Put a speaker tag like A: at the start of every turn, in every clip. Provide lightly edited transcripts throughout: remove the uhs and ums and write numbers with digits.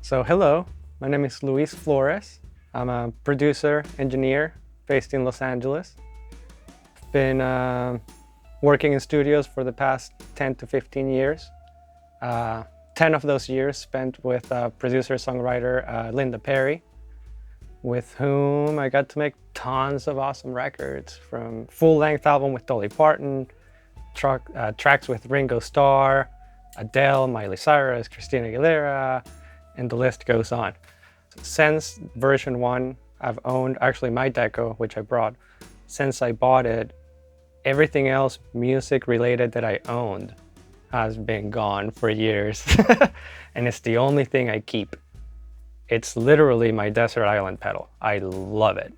A: So hello, my name is Luis Flores. I'm a producer, engineer based in Los Angeles. I've been working in studios for the past 10 to 15 years. 10 of those years spent with producer-songwriter Linda Perry, with whom I got to make tons of awesome records, from full-length album with Dolly Parton, tracks with Ringo, Starr, Adele, Miley Cyrus, Christina Aguilera, and the list goes on. Since version 1, I've owned actually my Deco, which I brought. Since I bought it, everything else music related that I owned has been gone for years. And it's the only thing I keep. It's literally my desert island pedal. I love it.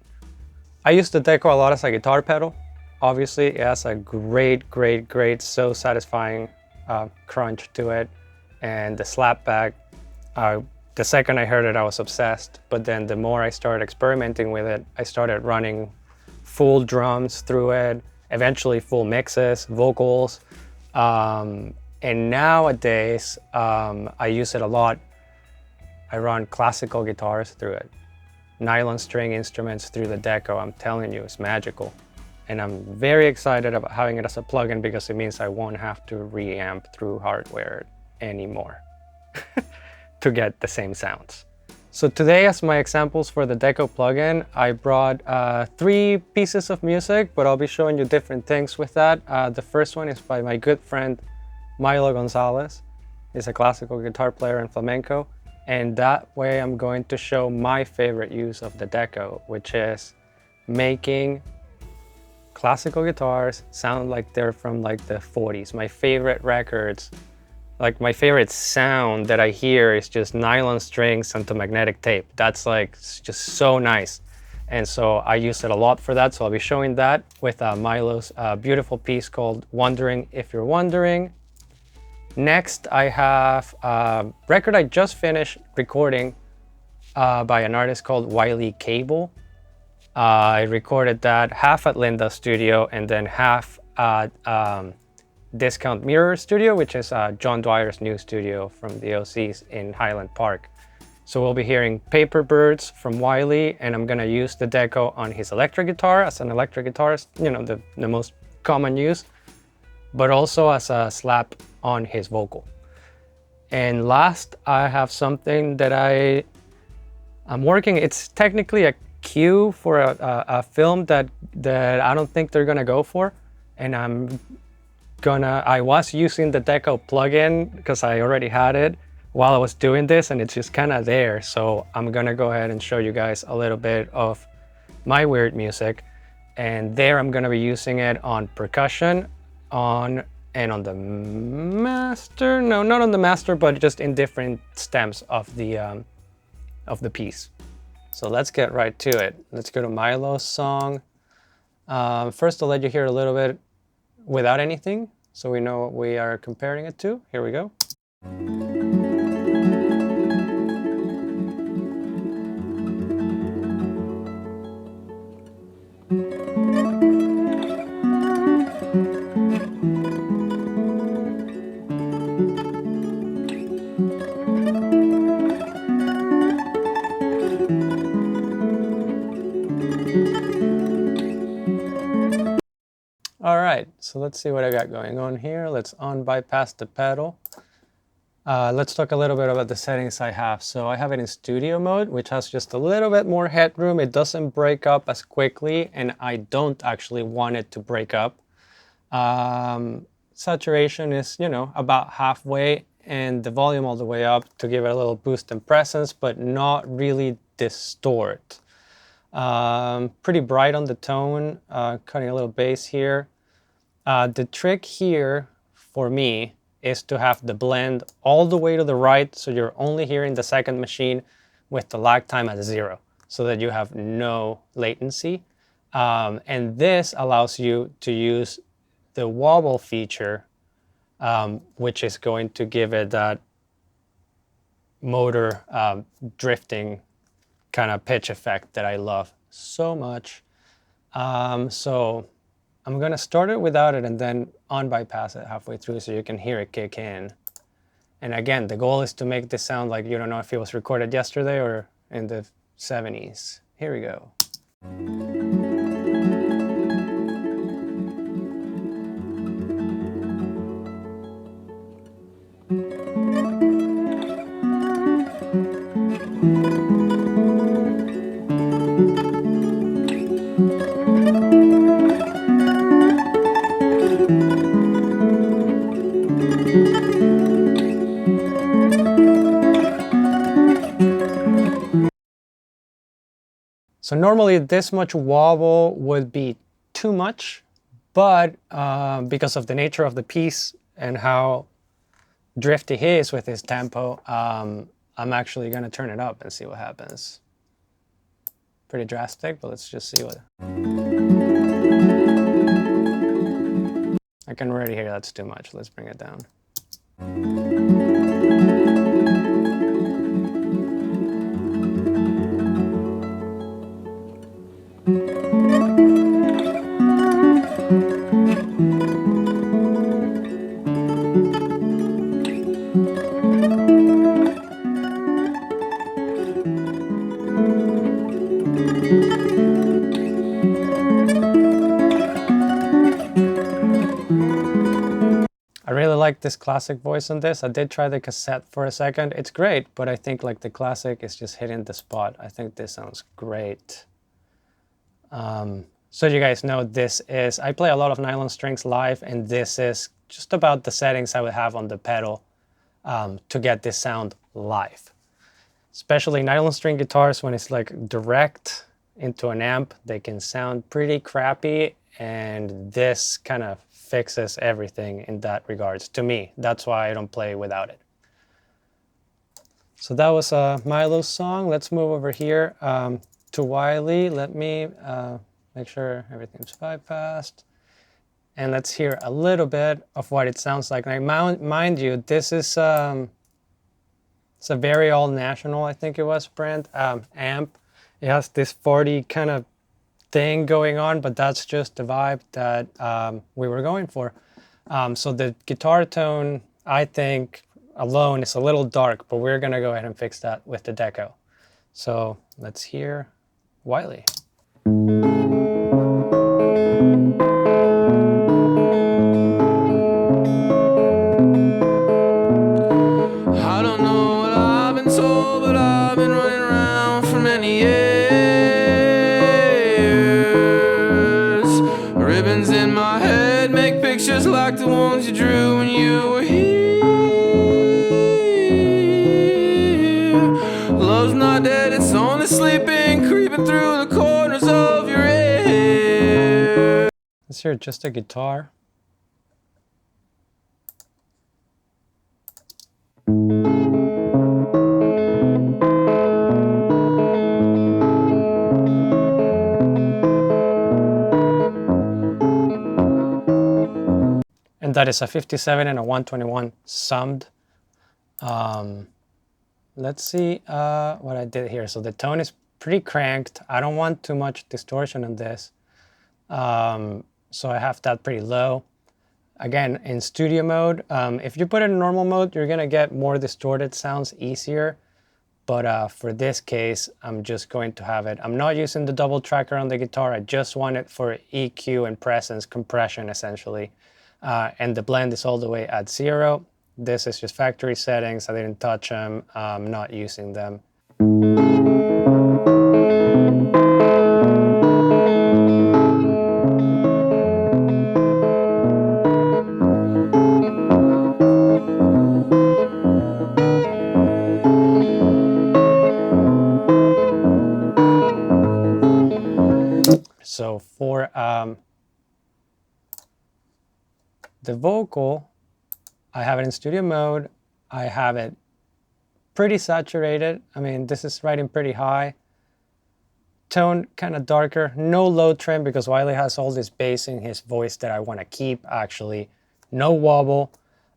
A: I use the Deco a lot as a guitar pedal. Obviously, it has a great, so satisfying crunch to it. And the slapback, the second I heard it, I was obsessed. But then the more I started experimenting with it, I started running full drums through it, eventually full mixes, vocals. And nowadays, I use it a lot. I run classical guitars through it. Nylon string instruments through the Deco, I'm telling you, it's magical. And I'm very excited about having it as a plugin because it means I won't have to reamp through hardware anymore to get the same sounds. So today, as my examples for the Deco plugin, I brought 3 pieces of music, but I'll be showing you different things with that. The first one is by my good friend, Milo Gonzalez. He's a classical guitar player in flamenco. And that way I'm going to show my favorite use of the Deco, which is making classical guitars sound like they're from like the 40s. My favorite records, like my favorite sound that I hear is just nylon strings onto magnetic tape. That's like just so nice. And so I use it a lot for that. So I'll be showing that with Milo's beautiful piece called Wondering If You're Wondering. Next, I have a record I just finished recording by an artist called Wiley Cable. I recorded that half at Linda's studio and then half at Discount Mirror Studio, which is John Dwyer's new studio from the OCs in Highland Park. So we'll be hearing Paper Birds from Wiley, and I'm gonna use the Deco on his electric guitar as an electric guitarist, you know, the most common use, but also as a slap on his vocal. And last, I have something that I'm working. It's technically a cue for a film that I don't think they're gonna go for, and I was using the Deco plugin because I already had it while I was doing this, and it's just kind of there. So I'm gonna go ahead and show you guys a little bit of my weird music, and there I'm gonna be using it on percussion, and on the master, no, not on the master, but just in different stems of the piece. So let's get right to it. Let's go to Milo's song. First, I'll let you hear a little bit without anything, so we know what we are comparing it to. Here we go. All right, so let's see what I got going on here. Let's bypass the pedal. Let's talk a little bit about the settings I have. So I have it in studio mode, which has just a little bit more headroom. It doesn't break up as quickly, and I don't actually want it to break up. Saturation is, you know, about halfway, and the volume all the way up to give it a little boost in presence, but not really distort. Pretty bright on the tone, cutting a little bass here. The trick here for me is to have the blend all the way to the right, so you're only hearing the second machine with the lag time at 0, so that you have no latency. And this allows you to use the wobble feature, which is going to give it that motor drifting kind of pitch effect that I love so much. So I'm gonna start it without it and then bypass it halfway through so you can hear it kick in. And again, the goal is to make this sound like you don't know if it was recorded yesterday or in the 70s. Here we go. So normally this much wobble would be too much, but because of the nature of the piece and how drifty he is with his tempo, I'm actually gonna turn it up and see what happens. Pretty drastic, but let's just see what. I can already hear that's too much. Let's bring it down. I really like this classic voice on this. I did try the cassette for a second. It's great, but I think like the classic is just hitting the spot. I think this sounds great. So you guys know this is, I play a lot of nylon strings live, and this is just about the settings I would have on the pedal to get this sound live. Especially nylon string guitars, when it's like direct into an amp, they can sound pretty crappy, and this kind of fixes everything in that regards to me. That's why I don't play without it. So that was Milo's song. Let's move over here to Wiley. Let me make sure everything's bypassed. And let's hear a little bit of what it sounds like. Now, mind you, this is it's a very All National, I think it was, brand amp. It has this 40 kind of thing going on, but that's just the vibe that we were going for. So the guitar tone, I think, alone is a little dark, but we're gonna go ahead and fix that with the Deco. So let's hear Wiley.
B: I don't know what I've been told, but I've been running around for many years. Ribbons in my head make pictures like the ones you drew when you were here. Love's not dead, it's only sleeping, creeping through the corners of your head.
A: Let's hear just a guitar. And that is a 57 and a 121 summed. Let's see what I did here. So the tone is pretty cranked. I don't want too much distortion on this. So I have that pretty low. Again, in studio mode, if you put it in normal mode, you're gonna get more distorted sounds easier. But for this case, I'm just going to have it. I'm not using the double tracker on the guitar. I just want it for EQ and presence compression, essentially. And the blend is all the way at 0. This is just factory settings. I didn't touch them. I'm not using them. So for the vocal, I have it in studio mode. I have it pretty saturated. I mean, this is writing pretty high. Tone kind of darker, no low trim because Wiley has all this bass in his voice that I want to keep actually. No wobble.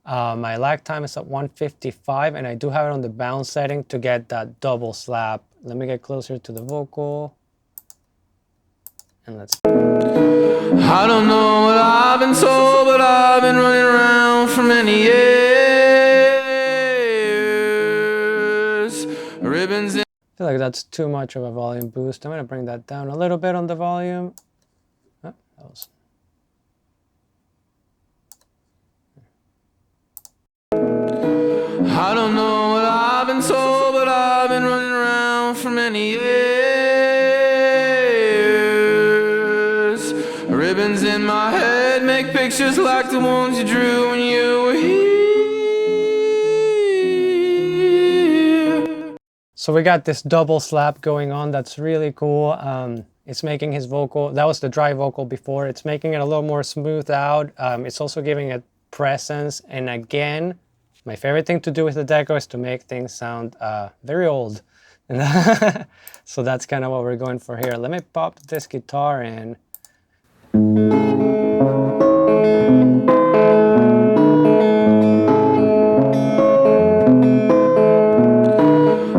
A: My lag time is at 155 and I do have it on the bounce setting to get that double slap. Let me get closer to the vocal. And let's...
B: I don't know what I've been told, but I've been running around for many years.
A: that's too much of a volume boost. I'm going to bring that down a little bit on the volume. Oh, that was...
B: I don't know what I've been told, but I've been running around for many years. Ribbons in my head make pictures like the ones you drew when you were here.
A: So we got this double slap going on. That's really cool. It's making his vocal, that was the dry vocal before, it's making it a little more smooth out. It's also giving it presence. And again, my favorite thing to do with the Deco is to make things sound very old. So that's kind of what we're going for here. Let me pop this guitar in.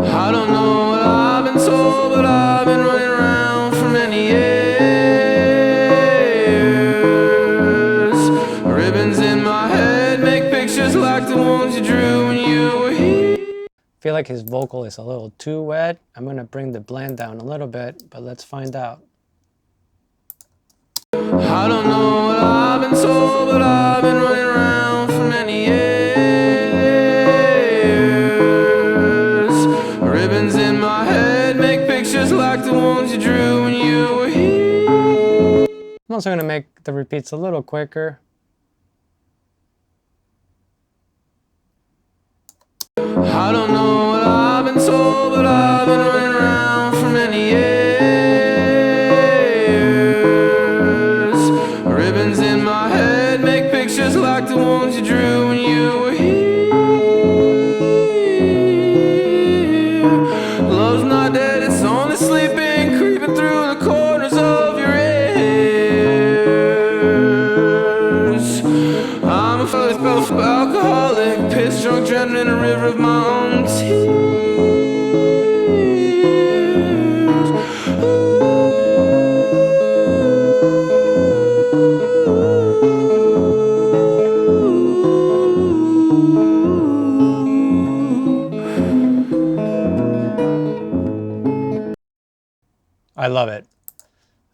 B: I don't know what I've been told, but I've been running around for many years. Ribbons in my head make pictures like the ones you drew when you were here.
A: I feel like his vocal is a little too wet. I'm gonna bring the blend down a little bit, but let's find out.
B: I don't know what I've been told, but I've been running around for many years. Ribbons in my head make pictures like the ones you drew when you were here.
A: I'm also gonna make the repeats a little quicker.
B: I don't know what I've been told, but I've been running around for many years. Ribbons in my head make pictures like the ones you drew when you were here. Love's not dead, it's only sleeping, creeping through the corners of your ears. I'm a fellow alcoholic, piss drunk, drowning in a river of my own tears.
A: I love it.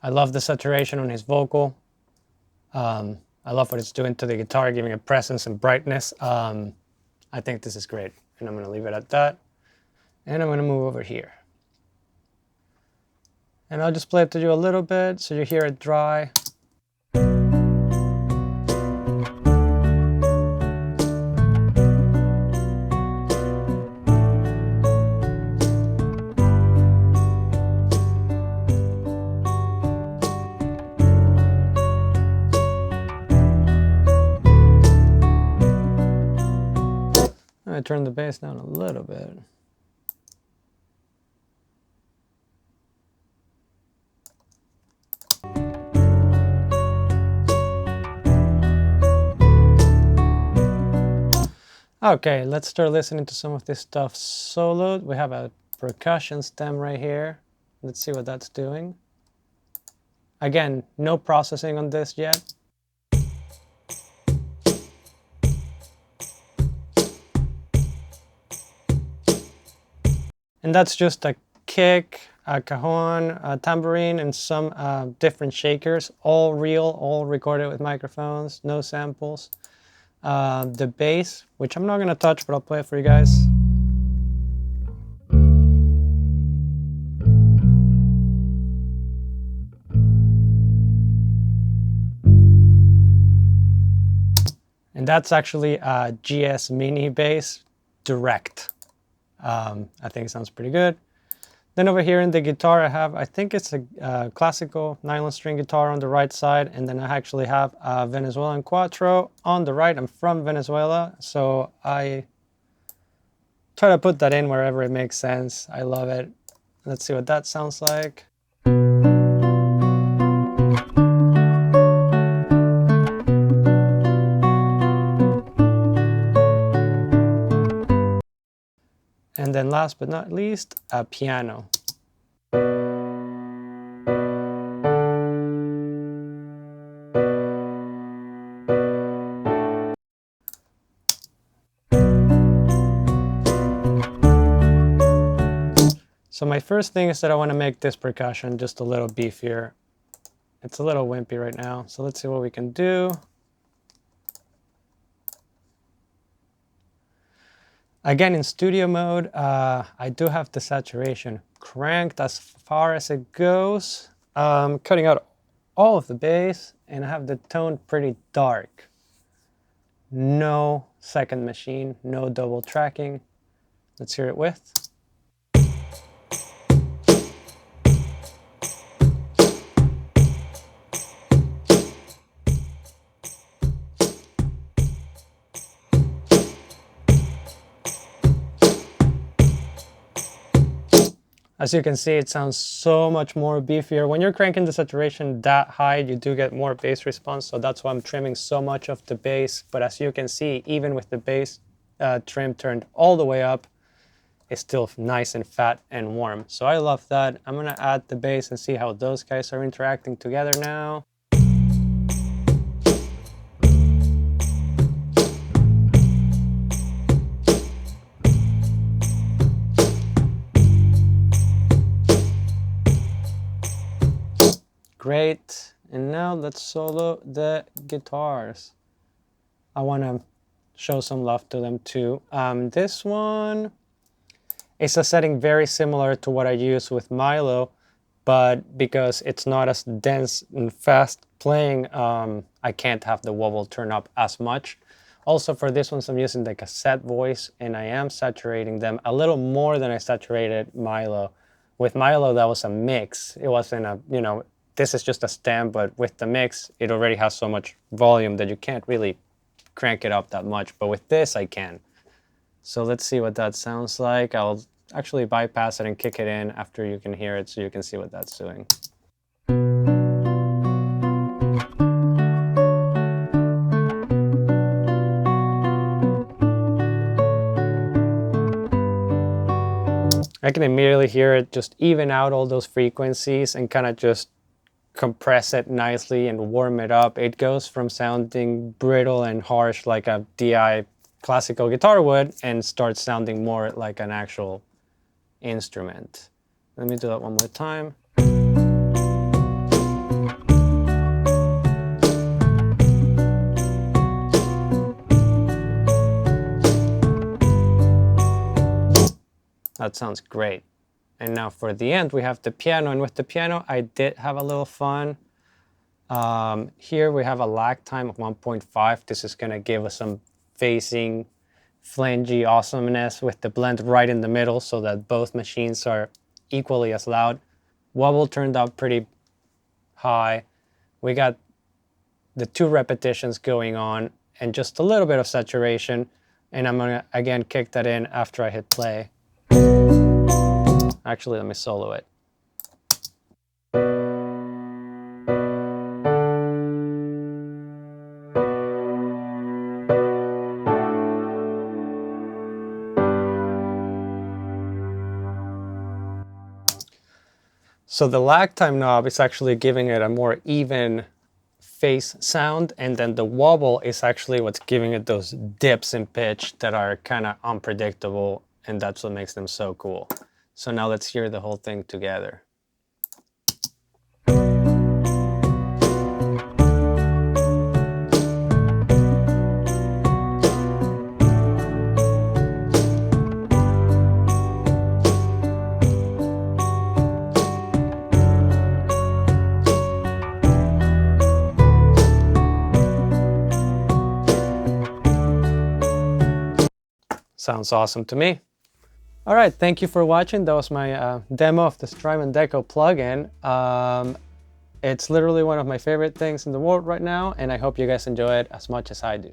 A: I love the saturation on his vocal. I love what it's doing to the guitar, giving it presence and brightness. I think this is great, and I'm going to leave it at that. And I'm going to move over here. And I'll just play it to you a little bit so you hear it dry. I turn the bass down a little bit. Okay, let's start listening to some of this stuff soloed. We have a percussion stem right here. Let's see what that's doing. Again, no processing on this yet. And that's just a kick, a cajon, a tambourine, and some different shakers, all real, all recorded with microphones, no samples. The bass, which I'm not gonna touch, but I'll play it for you guys. And that's actually a GS Mini bass, direct. I think it sounds pretty good. Then over here in the guitar I have, I think it's a classical nylon string guitar on the right side, and then I actually have a Venezuelan Quattro on the right. I'm from Venezuela, so I try to put that in wherever it makes sense. I love it. Let's see what that sounds like. And then last but not least, a piano. So my first thing is that I want to make this percussion just a little beefier. It's a little wimpy right now, so let's see what we can do. Again, in studio mode, I do have the saturation cranked as far as it goes, cutting out all of the bass, and I have the tone pretty dark. No second machine, no double tracking. Let's hear it with. As you can see, it sounds so much more beefier. When you're cranking the saturation that high, you do get more bass response, so that's why I'm trimming so much of the bass. But as you can see, even with the bass trim turned all the way up, it's still nice and fat and warm. So I love that. I'm gonna add the bass and see how those guys are interacting together now. Great, and now let's solo the guitars. I want to show some love to them too. This one is a setting very similar to what I use with Milo, but because it's not as dense and fast playing, I can't have the wobble turn up as much. Also for this one, I'm using the cassette voice, and I am saturating them a little more than I saturated Milo. With Milo, that was a mix. It wasn't a, you know, this is just a stem, but with the mix, it already has so much volume that you can't really crank it up that much. But with this, I can. So let's see what that sounds like. I'll actually bypass it and kick it in after you can hear it so you can see what that's doing. I can immediately hear it just even out all those frequencies and kind of just compress it nicely and warm it up. It goes from sounding brittle and harsh like a DI classical guitar would and starts sounding more like an actual instrument. Let me do that one more time. That sounds great. And now for the end, we have the piano. And with the piano, I did have a little fun. Here we have a lag time of 1.5. This is going to give us some phasing, flangy awesomeness with the blend right in the middle so that both machines are equally as loud. Wobble turned up pretty high. We got the 2 repetitions going on and just a little bit of saturation. And I'm going to, again, kick that in after I hit play. Actually, let me solo it. So the lag time knob is actually giving it a more even phase sound, and then the wobble is actually what's giving it those dips in pitch that are kind of unpredictable, and that's what makes them so cool. So now let's hear the whole thing together. Sounds awesome to me. All right, thank you for watching. That was my demo of the Strymon Deco plugin. It's literally one of my favorite things in the world right now, and I hope you guys enjoy it as much as I do.